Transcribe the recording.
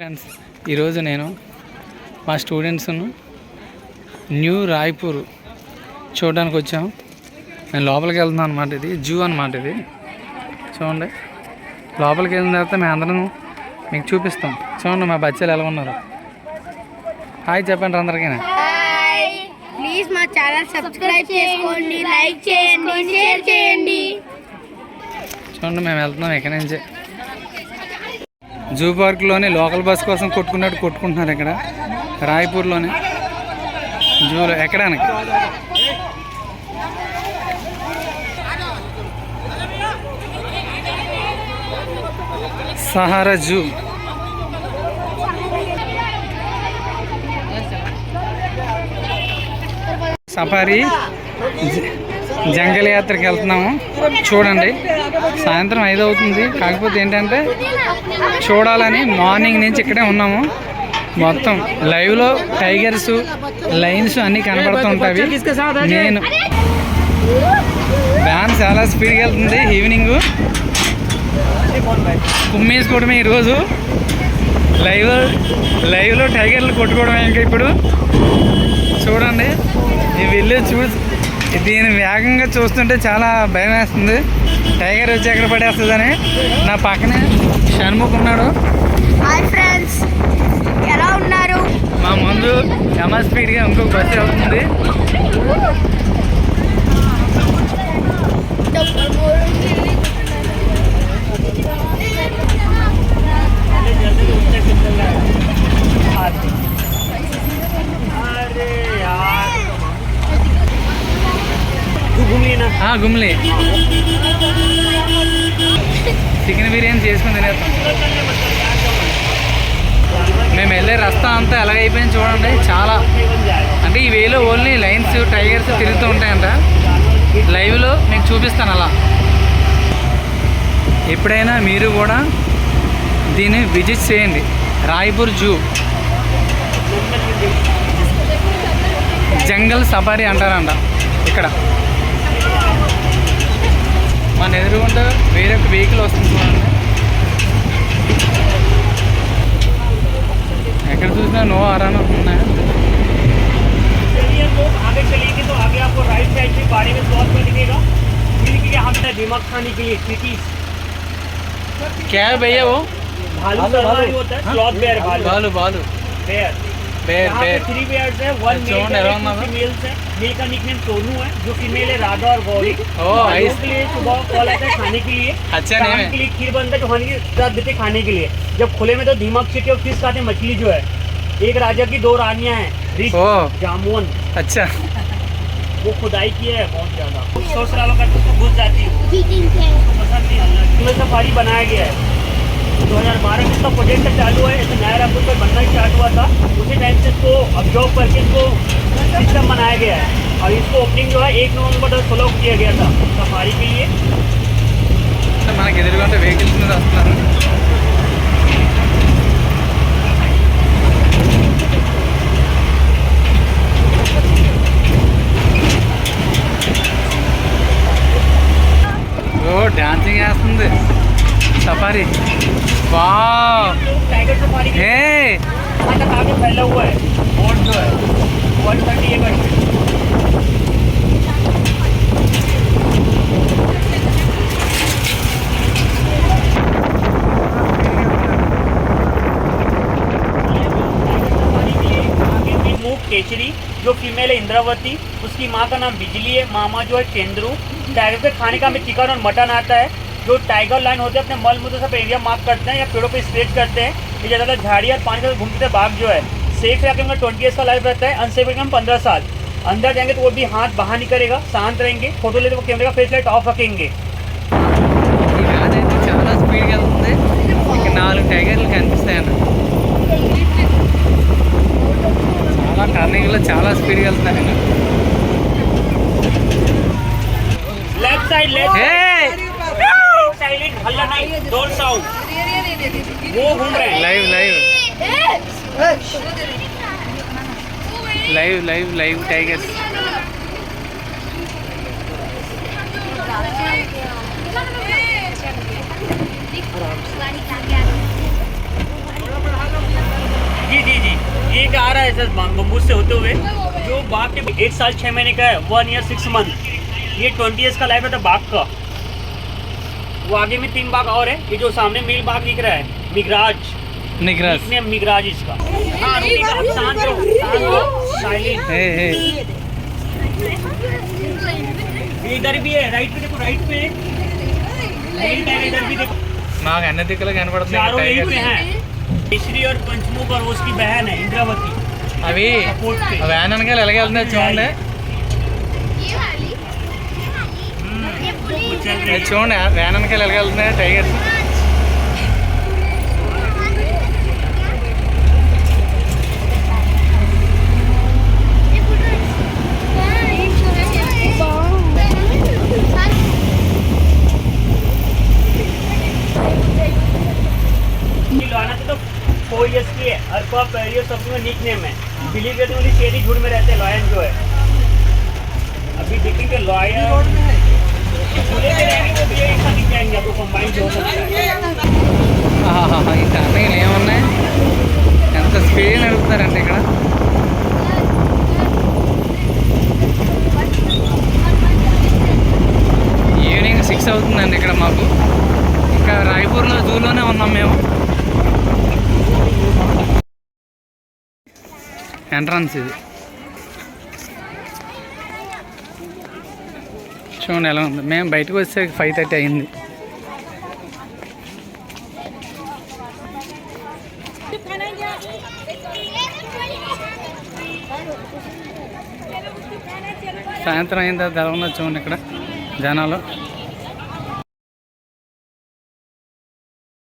Friends, ఈరోజు నేను మా స్టూడెంట్స్ను న్యూ రాయ్పూర్ చూడడానికి వచ్చాము. నేను లోపలికి వెళ్తున్నాను అనమాట. ఇది జూ అనమాట. ఇది చూడండి. లోపలికి వెళ్ళిన తర్వాత మేము అందరం మీకు చూపిస్తాం. చూడండి మా బచ్చాలు ఎలా ఉన్నారు. హాయ్ చెప్పండి అందరికీ. ప్లీజ్ మా ఛానల్ సబ్స్క్రైబ్ చేసుకోండి, లైక్ చేయండి, షేర్ చేయండి. చూడండి మేము వెళ్తున్నాం ఇక్కడ నుంచి. జూ పార్క్లోని లోకల్ బస్ కోసం కొట్టుకుంటున్నారు ఇక్కడ రాయ్పూర్లోని జూలో ఎక్కడానికి. Sahara zoo. సఫారీ జంగల్ యాత్రకి వెళ్తున్నాము. చూడండి సాయంత్రం 5 అవుతుంది. కాకపోతే ఏంటంటే చూడాలని మార్నింగ్ నుంచి ఇక్కడే ఉన్నాము. మొత్తం లైవ్లో టైగర్స్, లైన్స్ అన్నీ కనబడుతుంటాయి. నేను వ్యాన్ చాలా స్పీడ్గా వెళ్తుంది. ఈవినింగ్ కుమ్మేసుకోవడమే ఈరోజు. లైవ్లో టైగర్లు కొట్టుకోవడమే. ఇంకా ఇప్పుడు చూడండి ఈ వెళ్ళి దీన్ని వేగంగా చూస్తుంటే చాలా భయం వేస్తుంది. టైగర్ వచ్చి ఎక్కడ పడేస్తుందని. నా పక్కనే షణ్ముఖ్ ఉన్నాడు. హాయ్ ఫ్రెండ్స్, ఎలా ఉన్నారు? మా ముందు యమ స్పీడ్గా ఇంకొక బస్సు వెళ్తుంది. గుమ్లీ చికెన్ బిర్యానీ చేసుకుని తినేస్తాం. మేము వెళ్ళే రస్తా అంతా ఎలాగైపోయింది చూడండి. చాలా అంటే ఈ వేలో ఓన్లీ లైన్స్, టైగర్స్ తిరుగుతూ ఉంటాయంట. లైవ్లో మీకు చూపిస్తాను. అలా ఎప్పుడైనా మీరు కూడా దీన్ని విజిట్ చేయండి. రాయ్పూర్ జూ జంగల్ సఫారీ అంటారంట. ఇక్కడ మన ఎదురుగుండా వేరొక వెహికల్ వస్తుంది చూడండి. ఎక్కడ చూసినా నో ఆరానా ఉన్నాయి. क्या है भैया वो? भालू बेर 3 बेयर्स है, 1 मेल है, 2 फीमेल्स है. मेल का निकनेम सोनू है, जो फीमेल है राधा और गौरी. के लिए सुबह कॉल आता है खाने के लिए. अच्छा शाम के लिए खीर बनता है जो खाने के साथ देते खाने के लिए. जब खुले में तो दीमक चिट्टी और फिश खाते. मछली जो है, एक राजा की 2 रानियां हैं, जामुन. अच्छा, वो खुदाई की है बहुत ज्यादा. शोर शराबा करते तो घुस जाती है, पसंद नहीं. सफारी बनाया गया है. 2012 में इसका प्रोजेक्ट चालू है. ऐसे नया रायपुर पर बनना स्टार्ट हुआ था. उसी टाइम से इसको ऑब्जर्व करके इसको सिस्टम बनाया गया है. और इसको ओपनिंग जो है 1 नवंबर 2016 किया गया था सफारी के लिए. మనకి ఎదురుగా వెహికల్స్ మీద వస్తున్నారు. డాన్సింగ్ చేస్తుంది सफारी. वाह, टाइगर सफारी काफी फैला हुआ है. और जो है 130 एकड़ केचरी जो फीमेल है इंद्रावती, उसकी माँ का नाम बिजली है. मामा जो है चंद्रू. टाइगर के खाने का हमें चिकन और मटन आता है. जो टाइगर लाइन होते हैं अपने मल मूत्र सब एरिया मार्क करते हैं या पेड़ों पे स्ट्रेच करते हैं. ये ज़्यादातर झाड़ी और पानी का घूमते बाघ जो है सेफ रखेंगे उनका 20 ईयर्स का लाइफ रहता है. अनसेफ रखेंगे 15 साल. अंदर जाएंगे तो वो भी हाथ बाहर नहीं करेगा, शांत रहेंगे. फोटो लेते वो कैमरे का फ्लैश लाइट ऑफ रखेंगे. చాలా స్పీడ్గా వెళ్తుంది. ఇక 4 టైగర్లు కనిపిస్తాయన్న. చాలా టర్నింగ్లో చాలా స్పీడ్గా వెళ్తున్నాను. लेफ्ट साइड साइलेंट हल्ला नहीं, डोंट साउंड. वो घूम रहे हैं. Live tigers. एक आ रहा है सर बम्बू से होते हुए, जो बाघ के 1 साल 6 महीने का है, 1 year 6 month। ये 20 years का लाइफ है बाघ का। वो आगे में 3 बाघ और है। ये जो सामने मेल बाघ दिख रहा है, मिगराज, निकराज निकनेम मिगराज इसका। हाँ रुकिएगा, आप शांत रहो, साइलेंट। ఏ ఏ इधर भी है, राइट पे देखो, राइट पे इधर भी देखो, నాకు అన్ని దిక్కులు కనపడుతున్నాయి चारों यहीं టైగర్స్ पे हैं। केसरी और पंचमुख और उसकी बहन है इंद्रावती। అవి सपोर्ट पे ఆ వ్యాన్ వెనకాల ఎలాగెళ్తున్నాయి చూడండి वो चल रही అది చూడండి ఆ వ్యాన్ వెనకాల ఎలాగెళ్తున్నాయి టైగర్స్ लॉयन तो 4 years की है। अर्पा पेरियो सब में निक नेम है। बिलीव करते हैं शेरी झुंड में रहते हैं लॉयन जो है। अभी देखेंगे लॉयन झूले में रहेंगे वो भी एक साथ दिख जाएंगे आपको, कंबाइंड हो सकता है। ఈ టర్నింగ్లు ఏమున్నాయి ఎంత స్పీడ్ నడుపుతారండి ఇక్కడ ఈవినింగ్ 6 అవుతుందండి ఇక్కడ మాకు ఇంకా రాయ్పూర్లో జూలోనే ఉన్నాం మేము ఎంట్రన్స్ ఇది చూడండి ఎలా ఉంది మేము బయటకు వచ్చే 5:30 అయింది సాయంత్రం అయిన తర్వాత ఎలా ఉన్నది చూడండి ఇక్కడ జనాలు